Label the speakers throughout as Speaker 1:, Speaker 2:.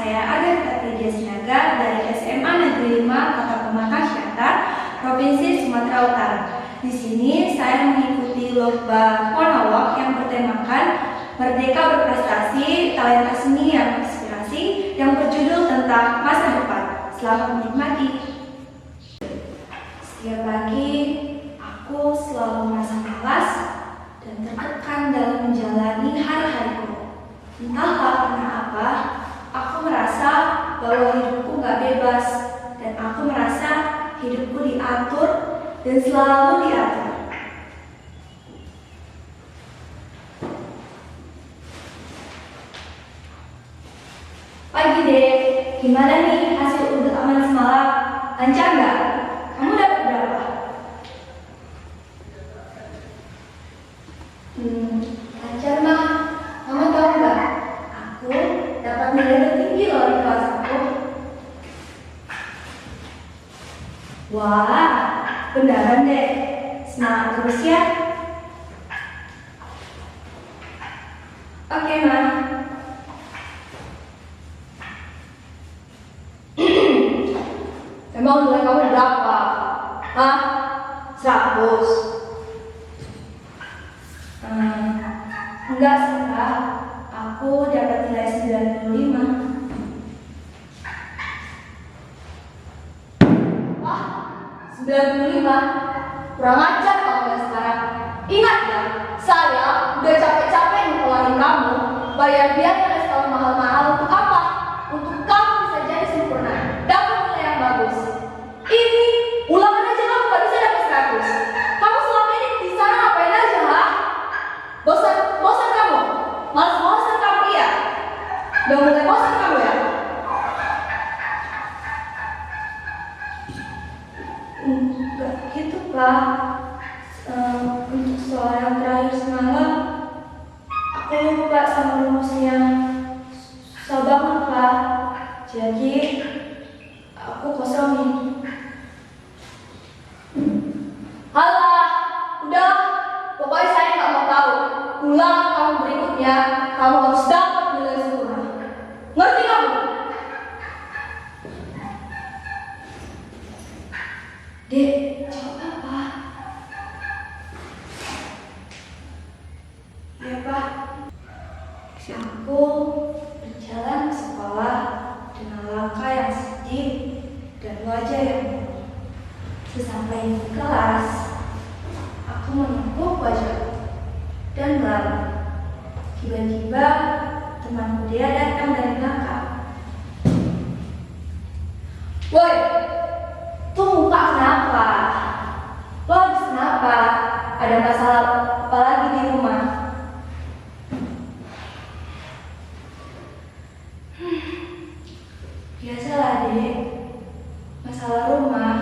Speaker 1: saya Agatha Tidia Sinaga dari SMA Negeri 5 Kota Pematang Siantar, Provinsi Sumatera Utara. Di sini saya mengikuti lomba monolog yang bertemakan Merdeka Berprestasi, Talenta Seni yang Inspirasi yang berjudul tentang masa depan. Selamat menikmati. Setiap pagi, aku selalu merasa malas dan tertekan dalam menjalani hari-hariku. Entahlah karena apa, aku merasa bahwa hidupku gak bebas dan aku merasa hidupku diatur dan selalu diatur. Pagi deh, gimana nih hasil udah aman semalam? Lancar gak? Kamu dapat berapa? Lancar mah. Kamu tahu nggak? Aku dapat nilai tertinggi loh di kelas aku. Wah, beneran deh. Semangat terus ya. Oke, Ma.
Speaker 2: Emang nilai kamu berapa? Hah? 100?
Speaker 1: Enggak sih, Kak. Aku dapat nilai 95.
Speaker 2: Wah, 95? Kurang ajar kamu ya sekarang. Ingat ya, saya udah capek-capek nyekolahin kamu, bayar biaya les kamu mahal-mahal untuk apa? Untuk kamu bisa jadi sempurna, dapat nilai yang bagus. Ini ulangan aja kamu gak bisa dapat 100. Kamu selama ini di sana ngapain aja, ha? Bosan kamu? Malas-malasan kamu ya? Udah mulai bosan kamu ya?
Speaker 1: Enggak gitu, Kak. Untuk soal yang terakhir semalam, aku lupa sama rumusnya. Susah banget, Kak. Jadi, aku kosongin.
Speaker 2: Halah, udah. Pokoknya saya nggak mau tahu. Ulangan kamu berikutnya, kamu harus dapat nilai sempurna. Ngerti kamu?
Speaker 1: Dek, jawab apa? Ya, Pak. Aku berjalan ke sekolah dengan langkah yang sedih dan wajah yang murung. Sesampai di kelas, aku menepuk wajahku dan berlalu. Tiba-tiba, temanku dia datang dari belakang.
Speaker 2: Woi, tuh muka kenapa? Lo habis kenapa? Ada masalah apa lagi di rumah?
Speaker 1: Biasalah, Dek. Masalah rumah.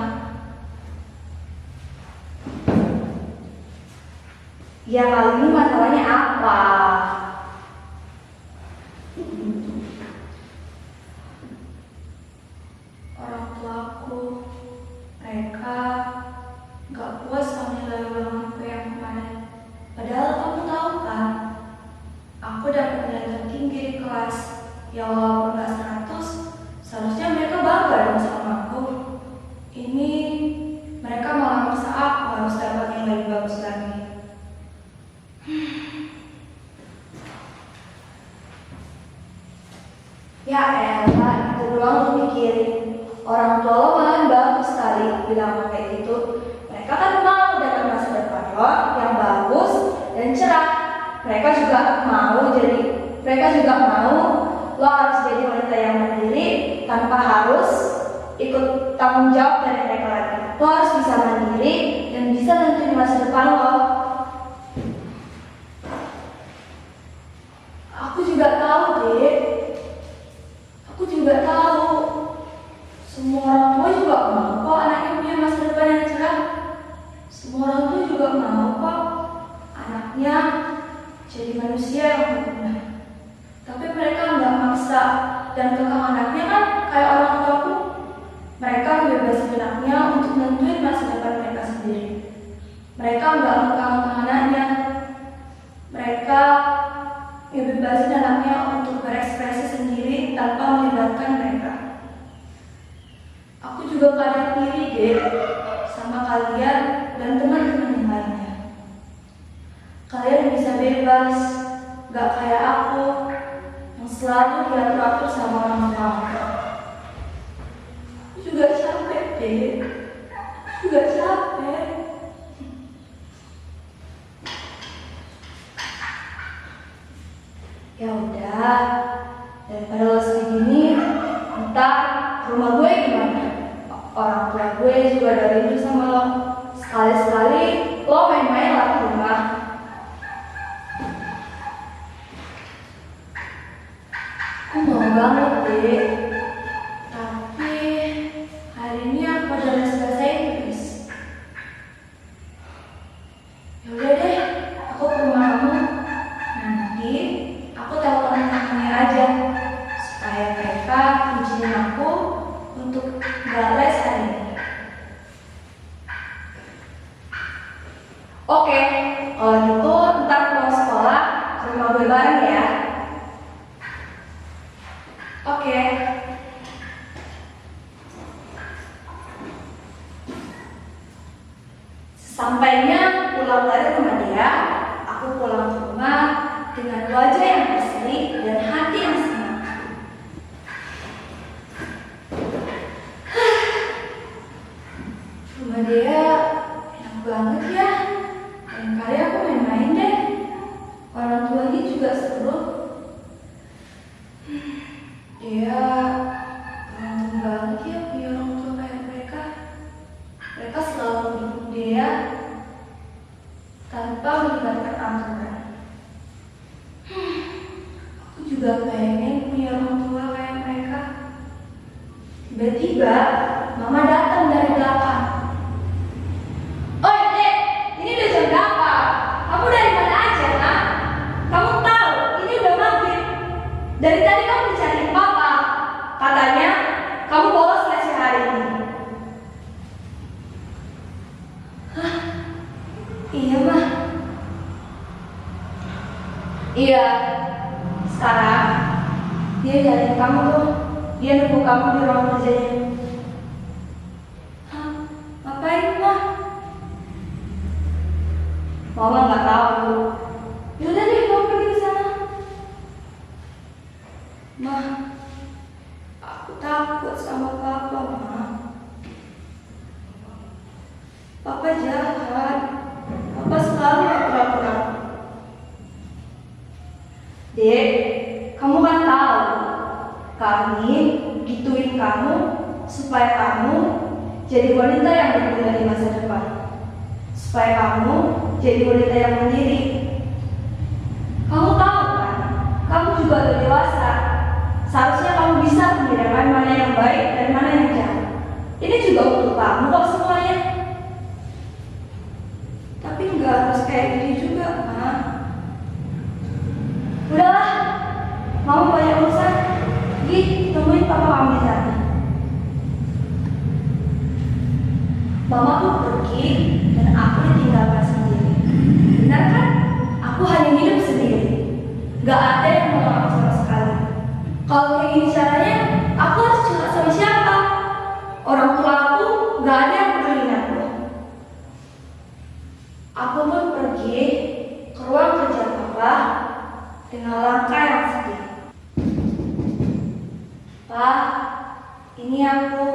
Speaker 2: Ya kali ini masalahnya apa?
Speaker 1: Orang tuaku, mereka gak puas sama nilai ulanganku yang kemarin. Padahal kamu tahu kan, aku dapat nilai tertinggi di kelas. Ya walaupun gak 100, seharusnya mereka bangga dong sama aku. Ini mereka malah maksa aku harus dapat yang lebih bagus lagi.
Speaker 2: Ya elah, itu doang lu mikirin. Orang tua lo malah bagus sekali bilang kayak gitu. Mereka kan mau dapat masa depan lo yang bagus dan cerah. Mereka juga mau lo harus jadi wanita yang mandiri tanpa harus ikut tanggung jawab dari mereka lagi. Lo harus bisa mandiri dan bisa nentuin masa depan lo.
Speaker 1: Aku juga tahu, Dek. Aku juga tahu. Semua orang tua juga mau kok anaknya punya masa depan yang cerah. Semua orang tua juga mau kok anaknya jadi manusia yang berguna. Tapi mereka nggak maksa dan kekang anaknya kan kayak orang tuaku. Mereka membebasin anaknya untuk nentuin masa depan mereka sendiri. Mereka nggak mengekang anaknya. Mereka membebasin anaknya untuk berekspresi sendiri tanpa melibatkan selalu diatur-atur sama orang tua. Aku juga capek, Dek. Aku juga capek. Ya udah, daripada lo sedih gini, ntar rumah gue gimana? Orang tua gue juga ada rindu sama lo. Sekali-sekali lo main-main lah ke rumah. Aku mau banget, Dek. Tapi hari ini aku ada les bahasa Inggris. Ya udah deh, aku ke rumah kamu. Nanti aku telepon temannya aja supaya mereka izinin aku untuk nggak les hari ini. Oke, kalau gitu ntar pulang sekolah ke rumah gue bareng ya. Oke. Sesampainya pulang dari rumah dia, aku pulang ke rumah dengan wajah yang berseri dan hati yang senang. Rumah dia enak banget ya. Lain kali aku main-main deh. Orang tuanya juga seru. Dia beruntung banget ya punya orang tua kayak mereka. Mereka selalu mendukung dia tanpa melibatkan aturan. Aku juga pengen punya orang tua kayak mereka. Tiba-tiba mama datang dari belakang. Oi Dek, ini udah jam berapa? Kamu dari mana aja, nak? Kamu tahu ini udah maghrib. Dari tadi kamu dicariin papa. Katanya kamu bolos les hari ini. Hah? Iya mah. Iya. Sekarang dia nyariin kamu tuh. Dia nunggu kamu di ruang kerjanya. Hah? Ngapain mah? Mama nggak tahu. Yaudah deh, kamu pergi ke sana. Mah, aku takut sama papa, Ma. Papa jahat. Papa selalu atur-atur aku. Dek, kamu kan tahu kami gituin kamu supaya kamu jadi wanita yang berguna di masa depan. Supaya kamu jadi wanita yang mandiri. Kamu tahu kan, kamu juga udah dewasa. Seharusnya kamu bisa membedakan mana yang baik dan mana yang jahat. Ini juga untuk kamu kok semuanya. Tapi nggak harus kayak gini juga, Ma. Udahlah, mau banyak urusan. Pergi temuin papa kamu di sana. Mama tuh pergi dan aku ditinggalkan sendiri. Benar kan? Aku hanya hidup sendiri. Gak ada yang mau aku sama sekali. Kalau kayak gini caranya, aku harus curhat sama siapa? Orang tua aku gak ada yang peduli aku. Aku pun pergi ke ruang kerja papa dengan langkah yang sedih. Pak, ini aku.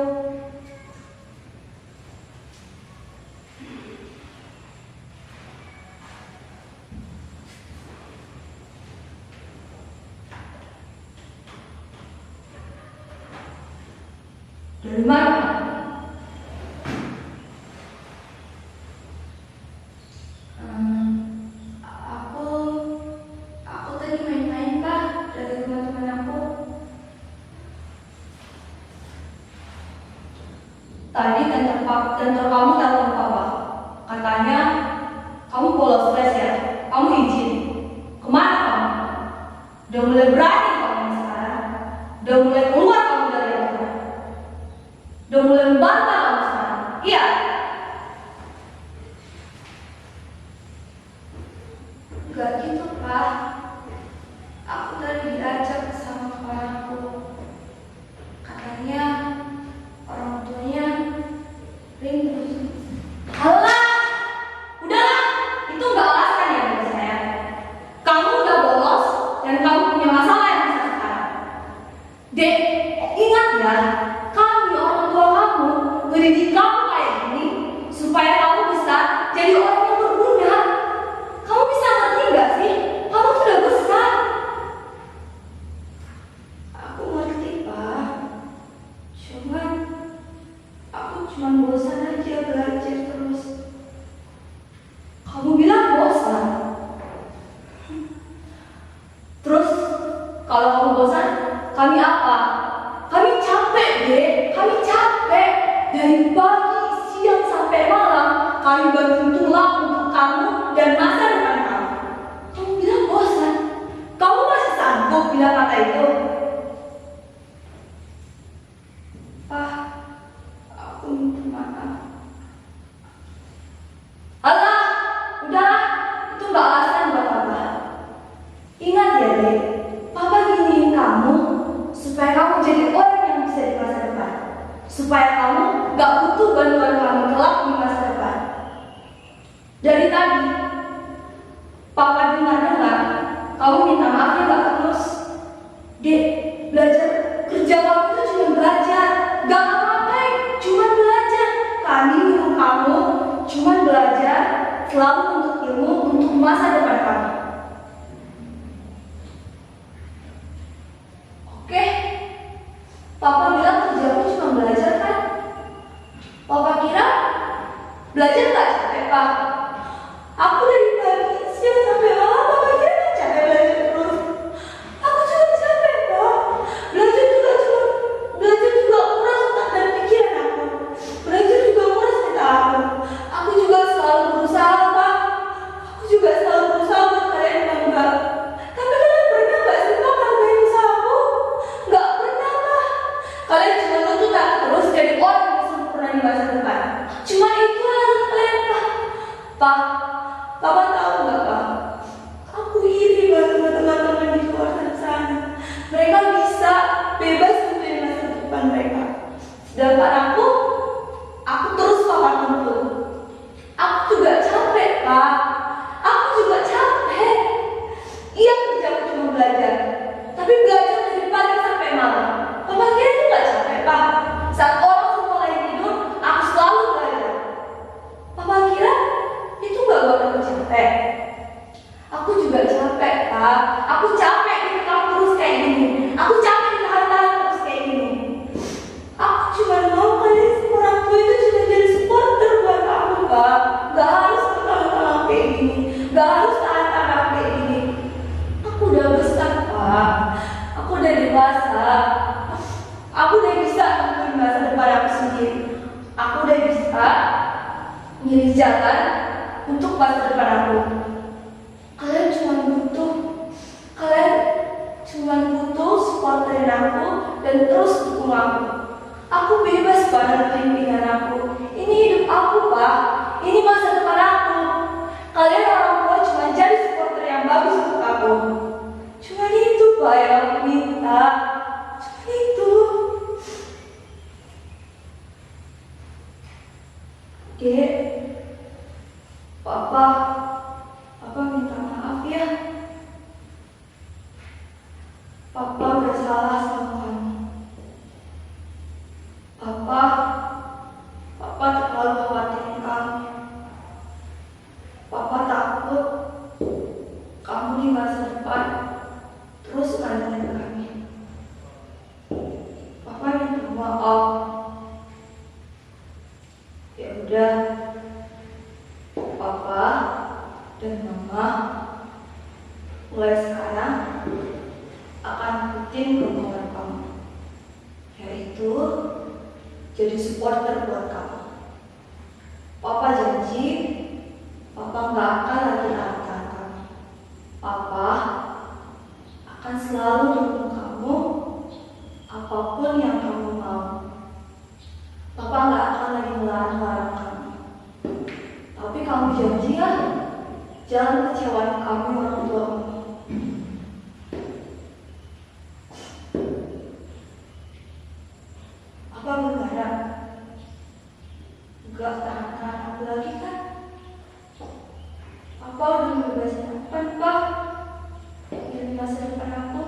Speaker 1: Dari mana? Aku tadi main-main, Pak, dari rumah teman aku. Tadi tante kamu telepon papa. Katanya kamu bolos les ya. Kamu izin. Kemana kamu? Udah mulai berani kamu sekarang. Udah mulai keluar kamu dari rumah. Udah mulai membantah kamu sekarang. Iya. Enggak gitu, Pak. Aku tadi diajak sama kawanku. Katanya orang tuanya rindu. Halah, udahlah, itu nggak alasan ya buat saya. Kamu udah bolos dan kamu punya masalah yang besar sekarang.
Speaker 2: Dek, ingat ya, kami orang tua kamu mendidik kamu kayak gini supaya kamu bisa jadi orang yang berguna. Kamu bisa ngerti gak sih? Kamu sudah besar.
Speaker 1: Aku ngerti, Pak. Aku cuman bosan aja belajar terus.
Speaker 2: Kamu bilang bosan. Terus, kalau kamu bosan, kami apa? Kami capek, deh. Kami capek. Dari pagi, siang, sampai malam, kami banting tulang untuk kamu dan masa depan kamu. Kamu bilang bosan. Kamu masih sanggup bilang kata itu?
Speaker 1: Pak, aku minta maaf.
Speaker 2: Alah, udahlah. Itu gak alasan buat Papa. Ingat ya, dek. Papa giniin kamu supaya kamu jadi orang yang bisa di masa depan. Supaya kamu gak butuh bantuan kami kelak di masa depan. Dari tadi, Papa dengar-dengar kamu minta maafnya gak terus. Dek, belajar kerja kamu itu cuma belajar. Gak ngapain, cuma belajar. Kami nyuruh kamu cuma belajar selalu untuk ilmu untuk masa depan kamu. Oke, Papa bilang kerjaku cuma belajar kan? Papa kira belajar gak capek, Pak? Aku dari pagi siang sampai malam, Papa kira gak capek belajar terus? Aku juga capek, Pak. Belajar juga nguras otak dan pikiran aku. Belajar juga nguras mental aku. Aku juga selalu berusaha, Pak. Aku juga selalu berusaha buat kalian bangga. Tapi kalian pernah gak sih, Pak, menghargai usahaku? Gak pernah, Pak. Kalian cuma nuntut aku terus jadi orang yang sempurna di masa depan. Cuma itu alasan kalian, Pak. Pak, Papa tahu gak, Pak? Aku iri banget sama teman-teman di luar sana. Mereka bisa bebas memilih masa depan mereka. Sedangkan aku terus Papa nuntut. Aku juga capek, Pak. Aku juga capek. Iya, kerjaku cuma belajar. Tapi belajar dari pagi sampai malam. Papa kira itu gak capek, Pak? Saat orang semua lagi tidur, aku selalu belajar. Papa kira itu gak buat aku capek? Aku juga capek, Pak. Aku capek dikekang terus kayak gini. Aku capek ditahan-tahan terus kayak gini. Aku cuma mau kalian orang tua itu cuma jadi supporter buat aku, Pak. Gak harus tertahan-tahan kayak gini. Gak harus tahan-tahan kayak gini. Aku udah besar, Pak. Aku udah dewasa. Aku udah bisa nentuin masa depan aku sendiri. Aku udah bisa milih jalan untuk masa depan aku. Kalian cuma butuh supporterin aku dan terus dukung aku. Aku bebas pada impian aku. Ini hidup aku, Pak. Ini masa depan aku. Kalian orang tua cuma jadi supporter yang bagus untuk aku. Cuma itu, Pak, yang aku minta. Cuma itu. Dek, Papa minta maaf ya. Papa udah salah sama kamu. Papa terlalu khawatirin kamu. Papa takut kamu di masa depan terus ngandelin kami. Papa minta maaf. Ya udah, Papa dan Mama mulai sekarang akan ikutin kemauan kamu, yaitu jadi supporter buat kamu. Papa janji, Papa nggak akan lagi tahan kamu. Papa akan selalu dukung kamu apapun yang kamu mau. Papa nggak akan lagi melarang kamu. Tapi kamu janji ya, jangan kecewain kamu orang tuamu. Apa berharap gak tahan aku lagi kan? Apa udah ngebebasin apa, Pak? Dari masa depan aku.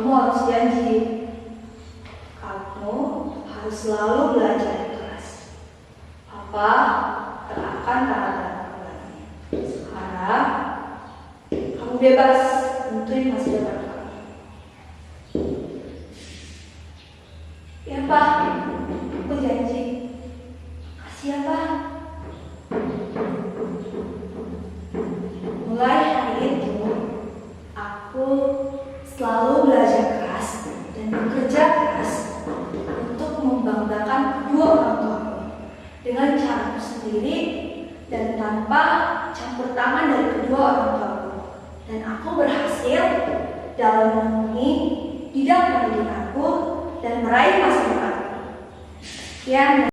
Speaker 2: Kamu harus janji. Kamu harus selalu belajar di kelas. Papa gak akan tahan kembali. Sekarang kamu bebas tentuin masa depan kamu. Ya Pak, aku janji. Kasih ya Pak. Mulai hari itu, aku selalu belajar keras dan bekerja keras untuk membanggakan kedua orang tuaku dengan caraku sendiri dan tanpa campur tangan dari kedua orang tuaku. Dan aku berhasil dalam memenuhi bidang pendidikanku dan meraih masa depan. Sekian.